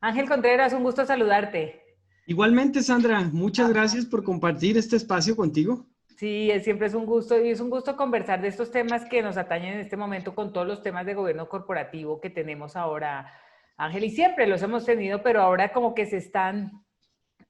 Ángel Contreras, un gusto saludarte. Igualmente, Sandra, muchas gracias por compartir este espacio contigo. Sí, siempre es un gusto y es un gusto conversar de estos temas que nos atañen en este momento con todos los temas de gobierno corporativo que tenemos ahora, Ángel, y siempre los hemos tenido, pero ahora como que se están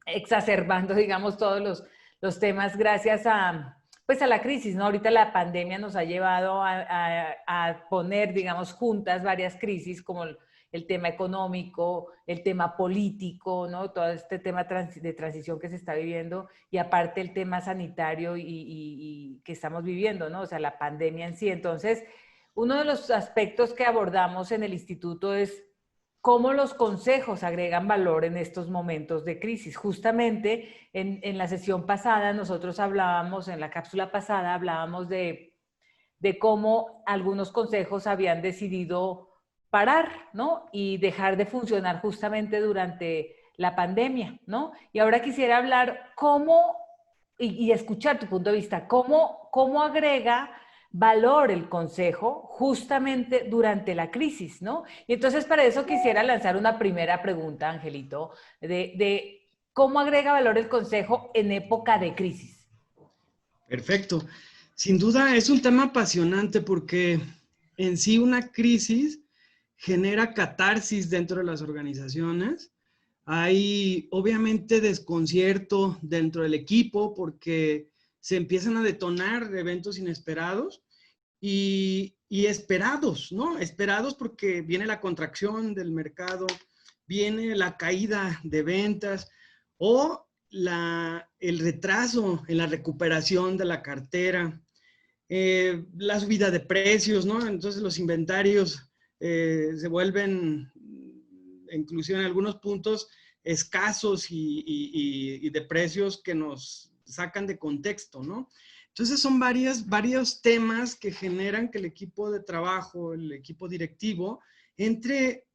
exacerbando, digamos, todos los temas gracias a, pues a la crisis, ¿no? Ahorita la pandemia nos ha llevado a poner, digamos, juntas varias crisis como el tema económico, el tema político, ¿no? Todo este tema de transición que se está viviendo y aparte el tema sanitario y que estamos viviendo, ¿no? O sea, la pandemia en sí. Entonces, uno de los aspectos que abordamos en el instituto es cómo los consejos agregan valor en estos momentos de crisis. Justamente en la sesión pasada nosotros hablábamos, en la cápsula pasada hablábamos de cómo algunos consejos habían decidido parar, ¿no? Y dejar de funcionar justamente durante la pandemia, ¿no? Y ahora quisiera hablar cómo, y escuchar tu punto de vista, cómo agrega valor el consejo justamente durante la crisis, ¿no? Y entonces para eso quisiera lanzar una primera pregunta, Angelito, de cómo agrega valor el consejo en época de crisis. Perfecto. Sin duda es un tema apasionante porque en sí una crisis genera catarsis dentro de las organizaciones. Hay obviamente desconcierto dentro del equipo porque se empiezan a detonar eventos inesperados y esperados, ¿no? Esperados porque viene la contracción del mercado, viene la caída de ventas o el retraso en la recuperación de la cartera, la subida de precios, ¿no? Entonces los inventarios se vuelven, inclusive en algunos puntos, escasos y de precios que nos sacan de contexto, ¿no? Entonces son varios temas que generan que el equipo de trabajo, el equipo directivo, entre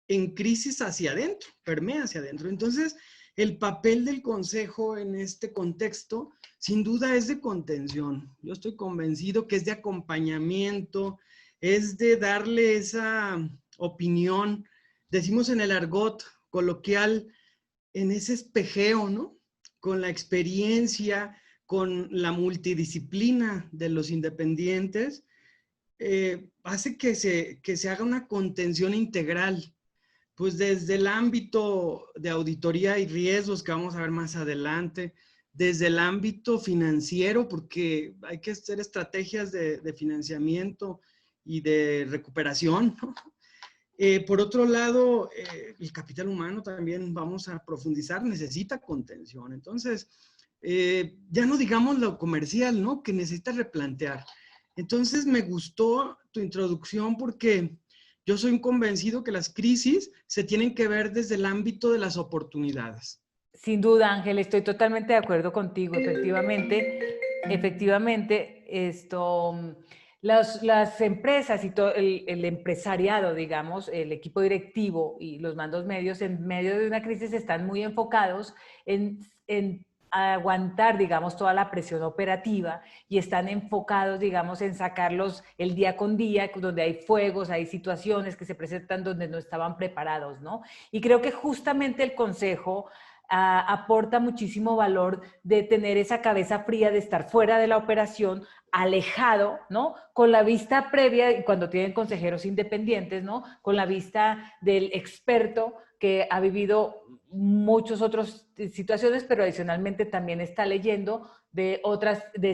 en crisis hacia adentro, permea hacia adentro. Entonces, el papel del consejo en este contexto, sin duda es de contención. Yo estoy convencido que es de acompañamiento, es de darle esa opinión, decimos en el argot coloquial, en ese espejeo, ¿no? Con la experiencia, con la multidisciplina de los independientes, hace que se haga una contención integral, pues desde el ámbito de auditoría y riesgos que vamos a ver más adelante, desde el ámbito financiero, porque hay que hacer estrategias de financiamiento y de recuperación, ¿no? Por otro lado, el capital humano también vamos a profundizar, necesita contención. Entonces, ya no digamos lo comercial, ¿no? Que necesita replantear. Entonces, me gustó tu introducción porque yo soy un convencido que las crisis se tienen que ver desde el ámbito de las oportunidades. Sin duda, Ángel, estoy totalmente de acuerdo contigo. Efectivamente, las empresas y todo el empresariado, digamos, el equipo directivo y los mandos medios en medio de una crisis están muy enfocados en aguantar, digamos, toda la presión operativa y están enfocados, digamos, en sacarlos el día con día, donde hay fuegos, hay situaciones que se presentan donde no estaban preparados, ¿no? Y creo que justamente el consejo aporta muchísimo valor de tener esa cabeza fría, de estar fuera de la operación, alejado, ¿no? Con la vista previa, y cuando tienen consejeros independientes, ¿no? Con la vista del experto que ha vivido muchas otras situaciones, pero adicionalmente también está leyendo de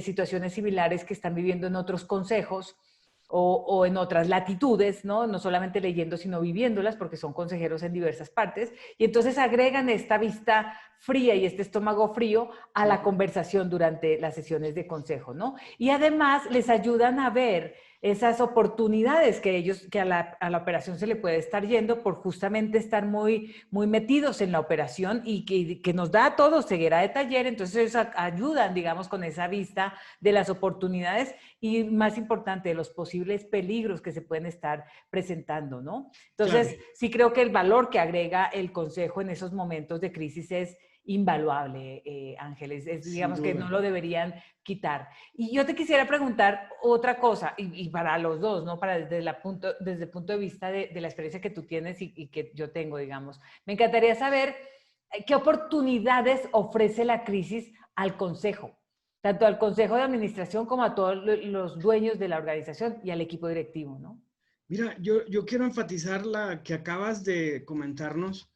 situaciones similares que están viviendo en otros consejos o en otras latitudes, ¿no? No solamente leyendo, sino viviéndolas, porque son consejeros en diversas partes, y entonces agregan esta vista fría y este estómago frío a la conversación durante las sesiones de consejo, ¿no? Y además les ayudan a ver esas oportunidades que a la operación se le puede estar yendo por justamente estar muy metidos en la operación y que nos da a todos ceguera de taller, entonces ayudan, digamos, con esa vista de las oportunidades y más importante, de los posibles peligros que se pueden estar presentando, ¿no? Claro. Entonces, sí creo que el valor que agrega el consejo en esos momentos de crisis es invaluable, Ángeles. Sin Digamos que no duda. lo deberían quitar. Y yo te quisiera preguntar otra cosa, y para los dos, ¿no? Desde el punto de vista de la experiencia que tú tienes y que yo tengo, digamos. Me encantaría saber qué oportunidades ofrece la crisis al consejo, tanto al consejo de administración como a todos los dueños de la organización y al equipo directivo, ¿no? Mira, yo quiero enfatizar la que acabas de comentarnos,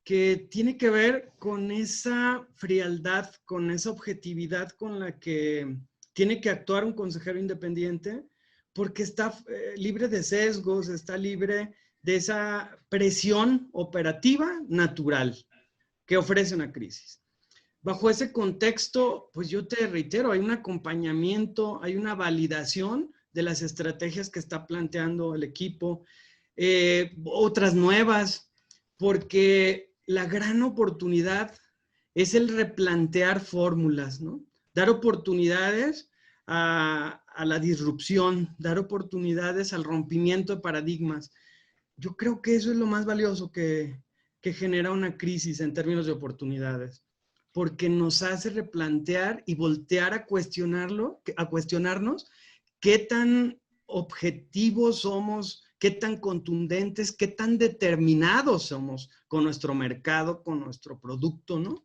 que tiene que ver con esa frialdad, con esa objetividad con la que tiene que actuar un consejero independiente, porque está libre de sesgos, está libre de esa presión operativa natural que ofrece una crisis. Bajo ese contexto, pues yo te reitero, hay un acompañamiento, hay una validación de las estrategias que está planteando el equipo, otras nuevas, porque la gran oportunidad es el replantear fórmulas, ¿no? Dar oportunidades a la disrupción, dar oportunidades al rompimiento de paradigmas. Yo creo que eso es lo más valioso que genera una crisis en términos de oportunidades, porque nos hace replantear y voltear a cuestionarnos qué tan objetivos somos, qué tan contundentes, qué tan determinados somos con nuestro mercado, con nuestro producto, ¿no?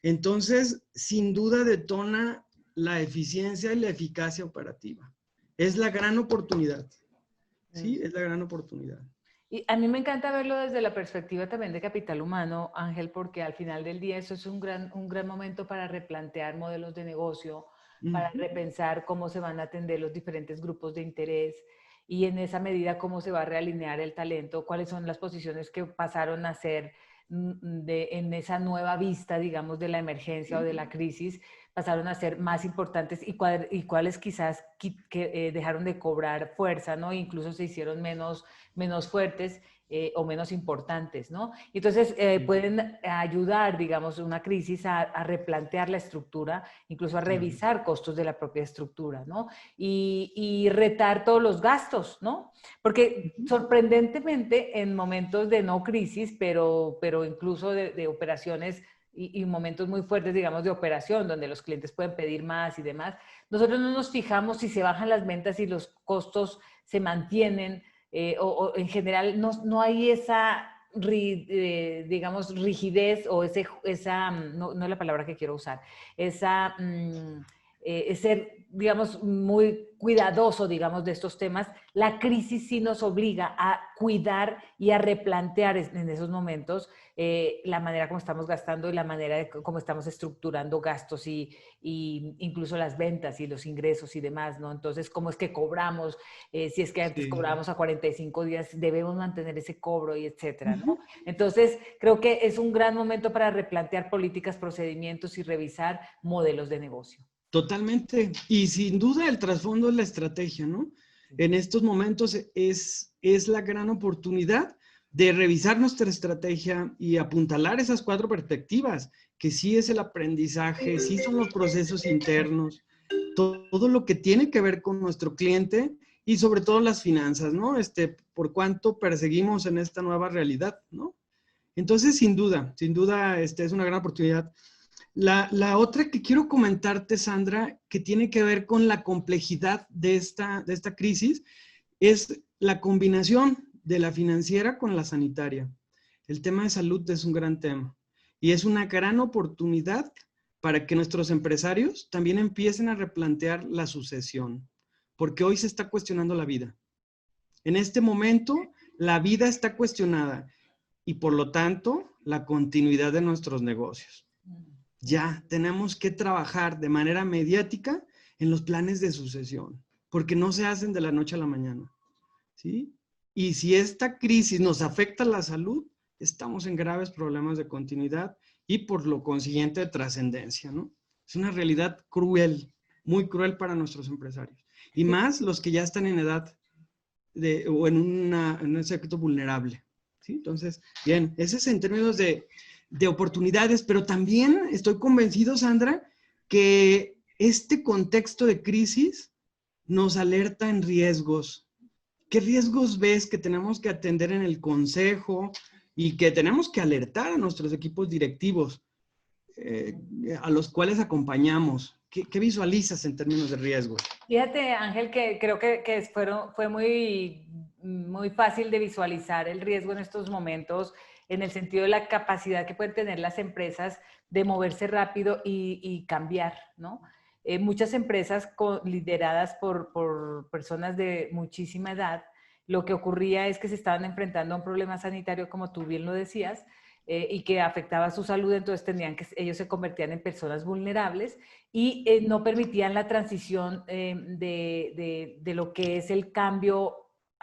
Entonces, sin duda detona la eficiencia y la eficacia operativa. Es la gran oportunidad, ¿sí? Es la gran oportunidad. Y a mí me encanta verlo desde la perspectiva también de capital humano, Ángel, porque al final del día eso es un gran momento para replantear modelos de negocio, para repensar cómo se van a atender los diferentes grupos de interés y en esa medida cómo se va a realinear el talento, cuáles son las posiciones que pasaron a ser en esa nueva vista, digamos, de la emergencia o de la crisis, pasaron a ser más importantes y cuáles quizás dejaron de cobrar fuerza, ¿no? Incluso se hicieron menos fuertes o menos importantes, ¿no? Entonces, pueden ayudar, digamos, una crisis a replantear la estructura, incluso a revisar costos de la propia estructura, ¿no? Y retar todos los gastos, ¿no? Porque sorprendentemente en momentos de no crisis, pero incluso de operaciones y momentos muy fuertes, digamos, de operación, donde los clientes pueden pedir más y demás, nosotros no nos fijamos si se bajan las ventas y los costos se mantienen, o en general no hay esa, digamos, rigidez o esa, no es la palabra que quiero usar, esa, ser, digamos, muy cuidadoso, digamos, de estos temas. La crisis sí nos obliga a cuidar y a replantear en esos momentos la manera como estamos gastando y la manera de cómo estamos estructurando gastos y incluso las ventas y los ingresos y demás, ¿no? Entonces, ¿cómo es que cobramos? Si es que antes Sí. cobrábamos a 45 días, debemos mantener ese cobro y etcétera, ¿no? Entonces, creo que es un gran momento para replantear políticas, procedimientos y revisar modelos de negocio. Totalmente. Y sin duda el trasfondo es la estrategia, ¿no? En estos momentos es la gran oportunidad de revisar nuestra estrategia y apuntalar esas 4 perspectivas, que sí es el aprendizaje, sí son los procesos internos, todo lo que tiene que ver con nuestro cliente y sobre todo las finanzas, ¿no? Por cuánto perseguimos en esta nueva realidad, ¿no? Entonces, sin duda, es una gran oportunidad. La otra que quiero comentarte, Sandra, que tiene que ver con la complejidad de esta crisis, es la combinación de la financiera con la sanitaria. El tema de salud es un gran tema y es una gran oportunidad para que nuestros empresarios también empiecen a replantear la sucesión, porque hoy se está cuestionando la vida. En este momento, la vida está cuestionada y por lo tanto, la continuidad de nuestros negocios. Ya tenemos que trabajar de manera mediática en los planes de sucesión, porque no se hacen de la noche a la mañana, ¿sí? Y si esta crisis nos afecta a la salud, estamos en graves problemas de continuidad y por lo consiguiente de trascendencia, ¿no? Es una realidad cruel, muy cruel para nuestros empresarios. Y más los que ya están en edad o en un sector vulnerable, ¿sí? Entonces, bien, ese es en términos de oportunidades, pero también estoy convencido, Sandra, que este contexto de crisis nos alerta en riesgos. ¿Qué riesgos ves que tenemos que atender en el consejo y que tenemos que alertar a nuestros equipos directivos? a los cuales acompañamos? ¿Qué visualizas en términos de riesgo? Fíjate, Ángel, que creo que fue muy fácil de visualizar el riesgo en estos momentos, en el sentido de la capacidad que pueden tener las empresas de moverse rápido y cambiar, ¿no? Muchas empresas lideradas por personas de muchísima edad, lo que ocurría es que se estaban enfrentando a un problema sanitario, como tú bien lo decías, y que afectaba su salud, entonces ellos se convertían en personas vulnerables y no permitían la transición de lo que es el cambio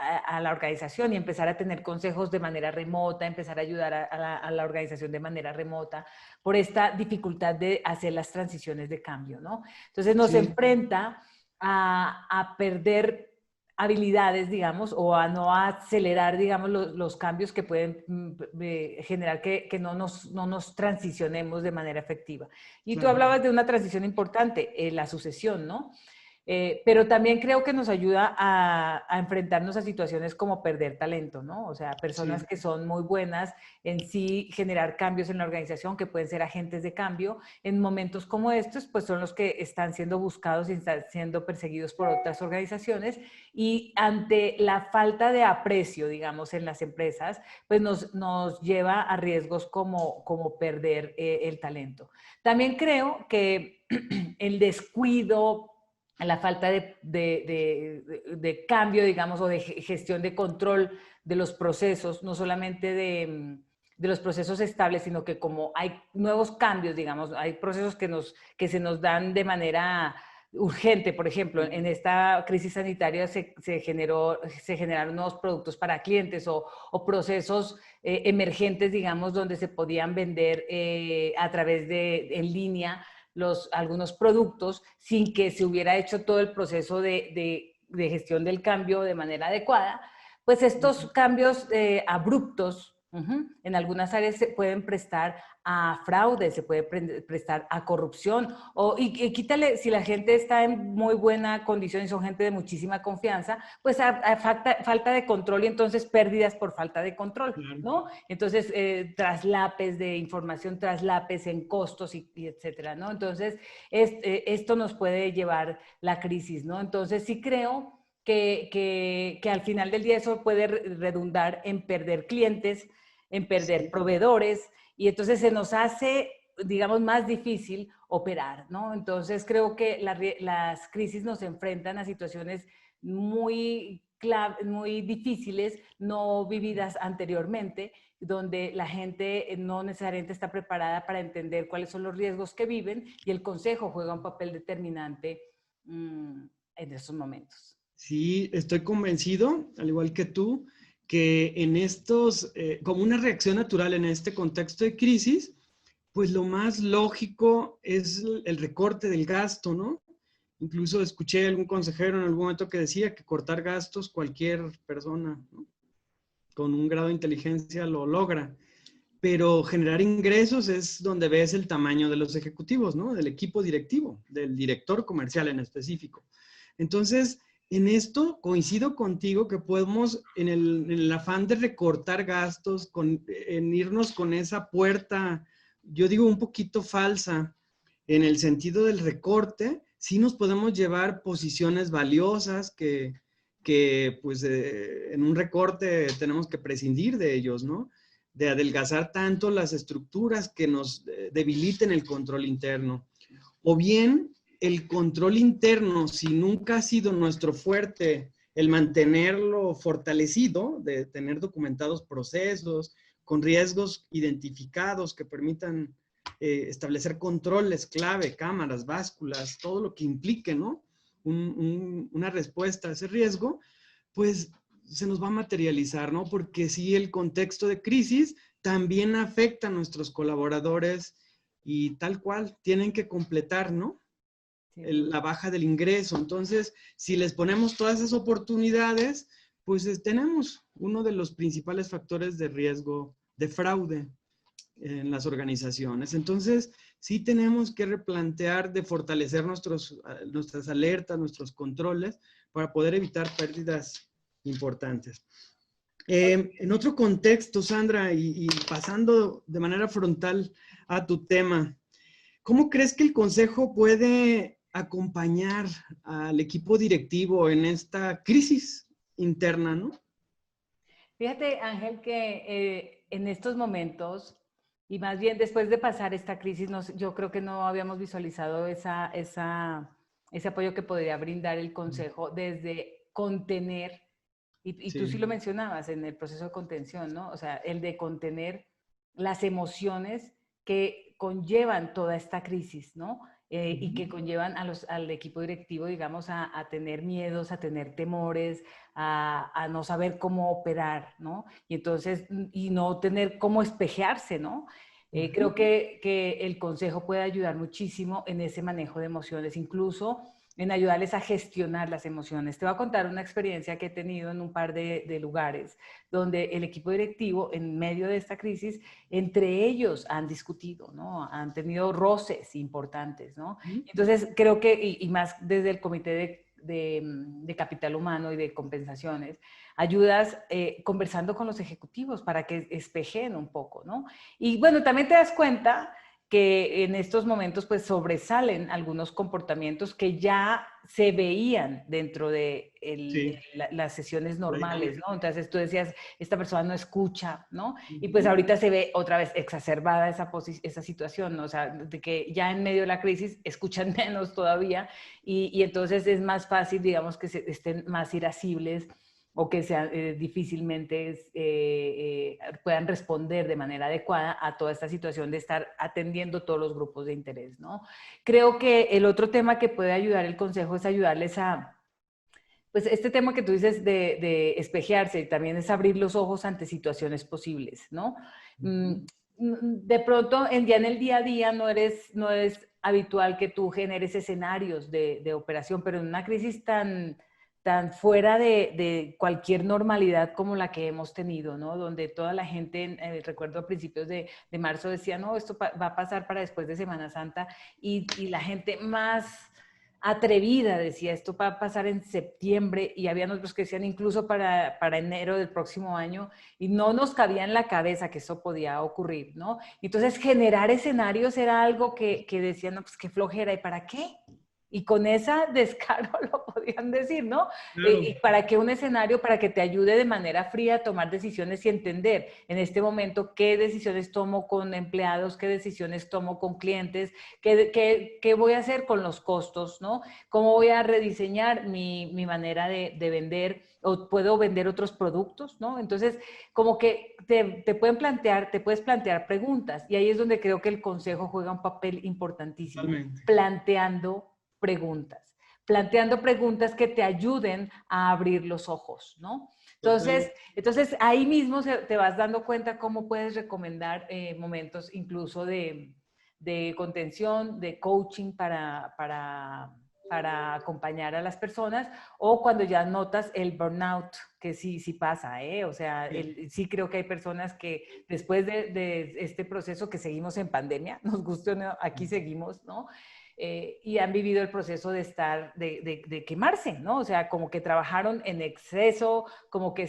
a la organización y empezar a tener consejos de manera remota, empezar a ayudar a la organización de manera remota, por esta dificultad de hacer las transiciones de cambio, ¿no? Entonces nos enfrenta a perder habilidades, digamos, o a no acelerar, digamos, los cambios que pueden generar que no nos transicionemos de manera efectiva. Y tú hablabas de una transición importante, la sucesión, ¿no? Pero también creo que nos ayuda a enfrentarnos a situaciones como perder talento, ¿no? O sea, personas que son muy buenas en sí generar cambios en la organización, que pueden ser agentes de cambio. En momentos como estos, pues son los que están siendo buscados y están siendo perseguidos por otras organizaciones. Y ante la falta de aprecio, digamos, en las empresas, pues nos lleva a riesgos como perder el talento. También creo que el descuido, la falta de cambio, digamos, o de gestión de control de los procesos, no solamente de los procesos estables, sino que como hay nuevos cambios, digamos, hay procesos que se nos dan de manera urgente. Por ejemplo, en esta crisis sanitaria se generaron nuevos productos para clientes o procesos emergentes, digamos, donde se podían vender a través en línea algunos productos sin que se hubiera hecho todo el proceso de gestión del cambio de manera adecuada. Pues estos cambios abruptos en algunas áreas se pueden prestar a fraude, se puede prestar a corrupción, y quítale, si la gente está en muy buena condición y son gente de muchísima confianza, pues a falta de control y entonces pérdidas por falta de control, ¿no? Entonces, traslapes de información, traslapes en costos y etcétera, ¿no? Entonces, esto nos puede llevar la crisis, ¿no? Entonces, sí creo que al final del día eso puede redundar en perder clientes, en perder proveedores, y entonces se nos hace, digamos, más difícil operar, ¿no? Entonces creo que las crisis nos enfrentan a situaciones muy difíciles, no vividas anteriormente, donde la gente no necesariamente está preparada para entender cuáles son los riesgos que viven, y el consejo juega un papel determinante en esos momentos. Sí, estoy convencido, al igual que tú, que en estos, como una reacción natural en este contexto de crisis, pues lo más lógico es el recorte del gasto, ¿no? Incluso escuché a algún consejero en algún momento que decía que cortar gastos cualquier persona, ¿no?, con un grado de inteligencia lo logra, pero generar ingresos es donde ves el tamaño de los ejecutivos, ¿no? Del equipo directivo, del director comercial en específico. Entonces, en esto coincido contigo que podemos, en el afán de recortar gastos, en irnos con esa puerta, yo digo un poquito falsa, en el sentido del recorte, sí nos podemos llevar posiciones valiosas que pues en un recorte tenemos que prescindir de ellos, ¿no? De adelgazar tanto las estructuras que nos debiliten el control interno. O bien el control interno, si nunca ha sido nuestro fuerte, el mantenerlo fortalecido, de tener documentados procesos con riesgos identificados que permitan establecer controles clave, cámaras, básculas, todo lo que implique, ¿no?, una respuesta a ese riesgo, pues se nos va a materializar, ¿no? Porque sí, el contexto de crisis también afecta a nuestros colaboradores y tal cual, tienen que completar, ¿no?, la baja del ingreso. Entonces, si les ponemos todas esas oportunidades, pues tenemos uno de los principales factores de riesgo de fraude en las organizaciones. Entonces, sí tenemos que replantear de fortalecer nuestras alertas, nuestros controles, para poder evitar pérdidas importantes. En otro contexto, Sandra, y pasando de manera frontal a tu tema, ¿Cómo crees que el consejo puede acompañar al equipo directivo en esta crisis interna, ¿no? Fíjate, Ángel, que en estos momentos, y más bien después de pasar esta crisis, yo creo que no habíamos visualizado ese apoyo que podría brindar el Consejo desde contener, y tú sí lo Sí. mencionabas en el proceso de contención, ¿no? O sea, el de contener las emociones que conllevan toda esta crisis, ¿no? Y que conllevan al equipo directivo, digamos, a tener miedos, a tener temores, a no saber cómo operar, ¿no? Y entonces, y no tener cómo espejearse, ¿no? Creo que el consejo puede ayudar muchísimo en ese manejo de emociones, incluso en ayudarles a gestionar las emociones. Te voy a contar una experiencia que he tenido en un par de lugares donde el equipo directivo, en medio de esta crisis, entre ellos han discutido, ¿no? Han tenido roces importantes, ¿no? Entonces, creo que, y más desde el comité de capital humano y de compensaciones, ayudas conversando con los ejecutivos para que espejen un poco, ¿no? Y bueno, también te das cuenta que en estos momentos pues sobresalen algunos comportamientos que ya se veían dentro de Sí. las sesiones normales, ¿no? Entonces tú decías, esta persona no escucha, ¿no? Y pues ahorita se ve otra vez exacerbada esa situación, ¿no? O sea, de que ya en medio de la crisis escuchan menos todavía y entonces es más fácil, digamos, que estén más irascibles o que difícilmente puedan responder de manera adecuada a toda esta situación de estar atendiendo todos los grupos de interés, ¿no? Creo que el otro tema que puede ayudar el consejo es ayudarles pues este tema que tú dices de espejearse, también es abrir los ojos ante situaciones posibles, ¿no? De pronto, ya en el día a día no es habitual que tú generes escenarios de operación, pero en una crisis tan fuera de cualquier normalidad como la que hemos tenido, ¿no? Donde toda la gente, recuerdo a principios de marzo, decía, no, esto va a pasar para después de Semana Santa, y la gente más atrevida decía, esto va a pasar en septiembre, y había otros que decían incluso para enero del próximo año, y no nos cabía en la cabeza que eso podía ocurrir, ¿no? Entonces, generar escenarios era algo que decían, no, pues qué flojera, ¿y para qué? Y con esa descaro lo podían decir, ¿no? Claro. Y para que un escenario, para que te ayude de manera fría a tomar decisiones y entender en este momento qué decisiones tomo con empleados, qué decisiones tomo con clientes, qué voy a hacer con los costos, ¿no? ¿Cómo voy a rediseñar mi manera de vender? ¿O puedo vender otros productos, ¿no? Entonces, como que te puedes plantear preguntas, y ahí es donde creo que el consejo juega un papel importantísimo, Totalmente. planteando preguntas que te ayuden a abrir los ojos, ¿no? Totalmente. Entonces ahí mismo te vas dando cuenta cómo puedes recomendar momentos incluso de contención, de coaching para acompañar a las personas, o cuando ya notas el burnout, que sí pasa, ¿eh? O sea, sí creo que hay personas que después de este proceso que seguimos en pandemia, nos guste o no, aquí seguimos, ¿no? Y han vivido el proceso de de quemarse, ¿no? O sea, como que trabajaron en exceso, como que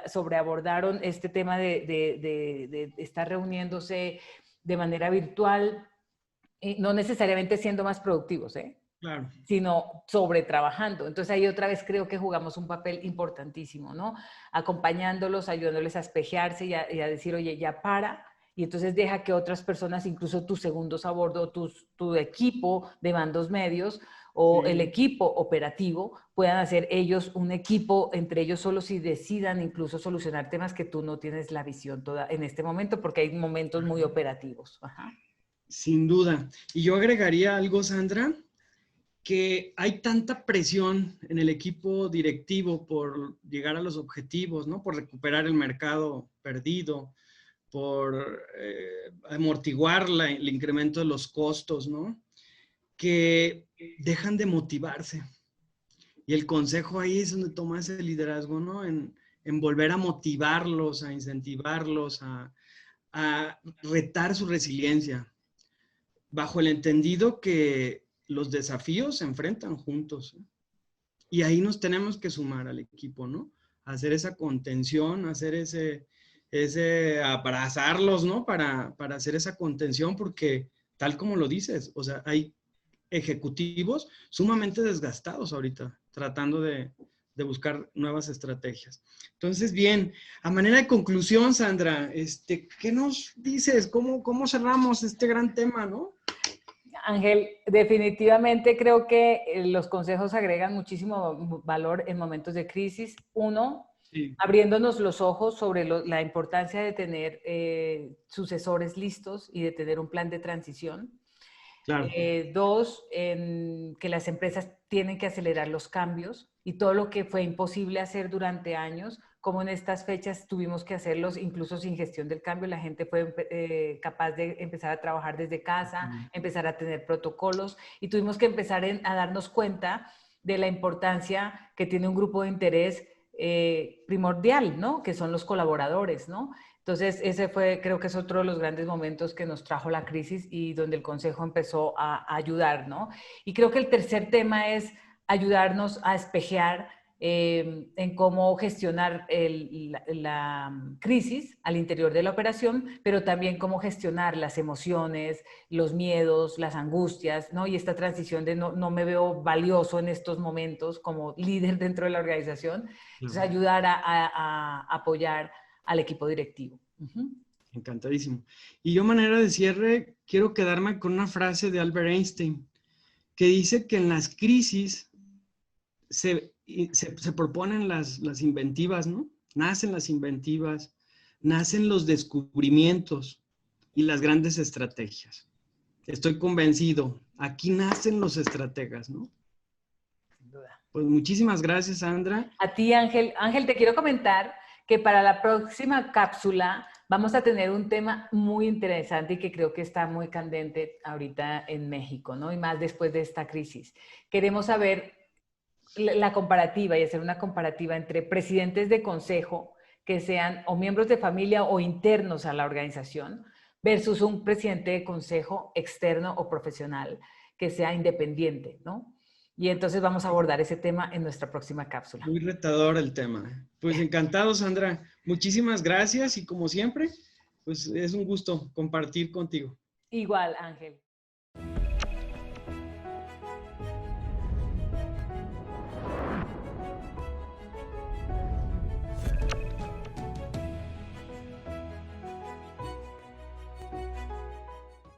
sobreabordaron este tema de estar reuniéndose de manera virtual, no necesariamente siendo más productivos, ¿eh? Claro. Sino sobretrabajando. Entonces ahí otra vez creo que jugamos un papel importantísimo, ¿no? Acompañándolos, ayudándoles a espejearse y a decir, oye, ya para, y entonces deja que otras personas, incluso tus segundos a bordo, tu equipo de mandos medios o el Sí. equipo operativo, puedan hacer ellos un equipo entre ellos solos y decidan incluso solucionar temas que tú no tienes la visión toda en este momento, porque hay momentos muy operativos. Ajá. Sin duda. Y yo agregaría algo, Sandra, que hay tanta presión en el equipo directivo por llegar a los objetivos, ¿no? Por recuperar el mercado perdido, por amortiguar el incremento de los costos, ¿no? Que dejan de motivarse. Y el consejo ahí es donde toma ese liderazgo, ¿no? En volver a motivarlos, a incentivarlos, a retar su resiliencia, bajo el entendido que los desafíos se enfrentan juntos, ¿eh? Y ahí nos tenemos que sumar al equipo, ¿no? Hacer esa contención, hacer ese abrazarlos, ¿no? Para hacer esa contención, porque tal como lo dices, o sea, hay ejecutivos sumamente desgastados ahorita, tratando de buscar nuevas estrategias. Entonces, bien, a manera de conclusión, Sandra, ¿qué nos dices? ¿Cómo cerramos este gran tema, no? Ángel, definitivamente creo que los consejos agregan muchísimo valor en momentos de crisis. Uno, Sí, abriéndonos los ojos sobre la importancia de tener sucesores listos y de tener un plan de transición. claro. Dos, que las empresas tienen que acelerar los cambios y todo lo que fue imposible hacer durante años, como en estas fechas tuvimos que hacerlos incluso sin gestión del cambio, la gente fue capaz de empezar a trabajar desde casa, empezar a tener protocolos y tuvimos que empezar a darnos cuenta de la importancia que tiene un grupo de interés primordial, ¿no? Que son los colaboradores, ¿no? Entonces, ese fue, creo que es otro de los grandes momentos que nos trajo la crisis y donde el Consejo empezó a ayudar, ¿no? Y creo que el tercer tema es ayudarnos a espejear en cómo gestionar la crisis al interior de la operación, pero también cómo gestionar las emociones, los miedos, las angustias, ¿no? Y esta transición de no me veo valioso en estos momentos como líder dentro de la organización. Entonces, ayudar a apoyar al equipo directivo. Encantadísimo. Y yo, manera de cierre, quiero quedarme con una frase de Albert Einstein, que dice que en las crisis se proponen las inventivas, ¿no? Nacen las inventivas, nacen los descubrimientos y las grandes estrategias. Estoy convencido, aquí nacen los estrategas, ¿no? Sin duda. Pues muchísimas gracias, Sandra. A ti, Ángel. Ángel, te quiero comentar que para la próxima cápsula vamos a tener un tema muy interesante y que creo que está muy candente ahorita en México, ¿no? Y más después de esta crisis. Queremos saber la comparativa y hacer una comparativa entre presidentes de consejo que sean o miembros de familia o internos a la organización versus un presidente de consejo externo o profesional que sea independiente, ¿no? Y entonces vamos a abordar ese tema en nuestra próxima cápsula. Muy retador el tema. Pues encantado, Sandra. Muchísimas gracias y como siempre, pues es un gusto compartir contigo. Igual, Ángel.